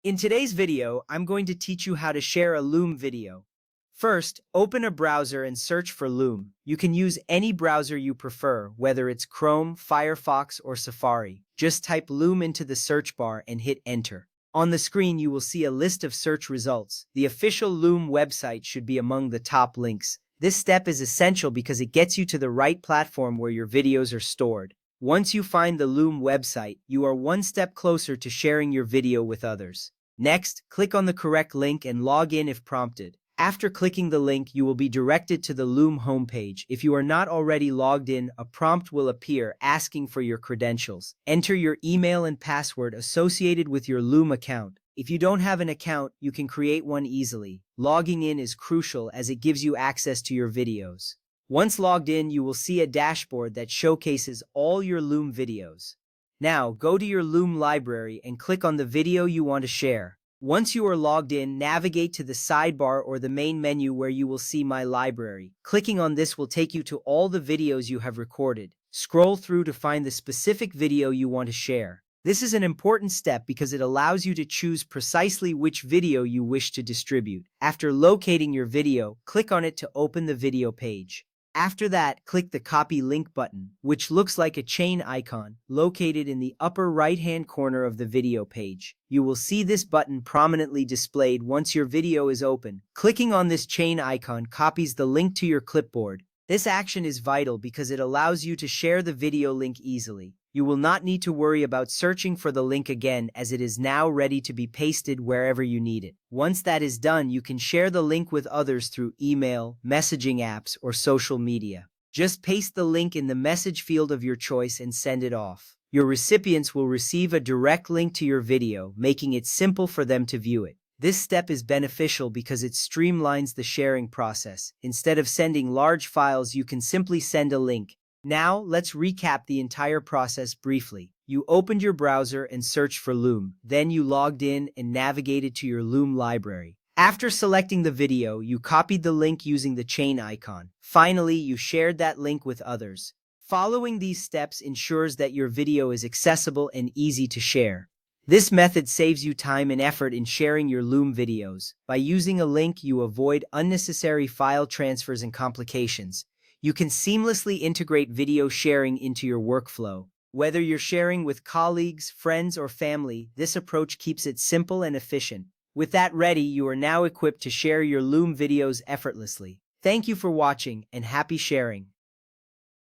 In today's video, I'm going to teach you how to share a Loom video. First, open a browser and search for Loom. You can use any browser you prefer, whether it's Chrome, Firefox, or Safari. Just type Loom into the search bar and hit enter. On the screen, you will see a list of search results. The official Loom website should be among the top links. This step is essential because it gets you to the right platform where your videos are stored. Once you find the Loom website, you are one step closer to sharing your video with others. Next, click on the correct link and log in if prompted. After clicking the link, you will be directed to the Loom homepage. If you are not already logged in, a prompt will appear asking for your credentials. Enter your email and password associated with your Loom account. If you don't have an account, you can create one easily. Logging in is crucial as it gives you access to your videos. Once logged in, you will see a dashboard that showcases all your Loom videos. Now, go to your Loom library and click on the video you want to share. Once you are logged in, navigate to the sidebar or the main menu where you will see My Library. Clicking on this will take you to all the videos you have recorded. Scroll through to find the specific video you want to share. This is an important step because it allows you to choose precisely which video you wish to distribute. After locating your video, click on it to open the video page. After that, click the Copy Link button, which looks like a chain icon, located in the upper right-hand corner of the video page. You will see this button prominently displayed once your video is open. Clicking on this chain icon copies the link to your clipboard. This action is vital because it allows you to share the video link easily. You will not need to worry about searching for the link again as it is now ready to be pasted wherever you need it. Once that is done, you can share the link with others through email, messaging apps, or social media. Just paste the link in the message field of your choice and send it off. Your recipients will receive a direct link to your video, making it simple for them to view it. This step is beneficial because it streamlines the sharing process. Instead of sending large files, you can simply send a link. Now, let's recap the entire process briefly. You opened your browser and searched for Loom. Then you logged in and navigated to your Loom library. After selecting the video, you copied the link using the chain icon. Finally, you shared that link with others. Following these steps ensures that your video is accessible and easy to share. This method saves you time and effort in sharing your Loom videos. By using a link, you avoid unnecessary file transfers and complications. You can seamlessly integrate video sharing into your workflow. Whether you're sharing with colleagues, friends, or family, this approach keeps it simple and efficient. With that ready, you are now equipped to share your Loom videos effortlessly. Thank you for watching and happy sharing.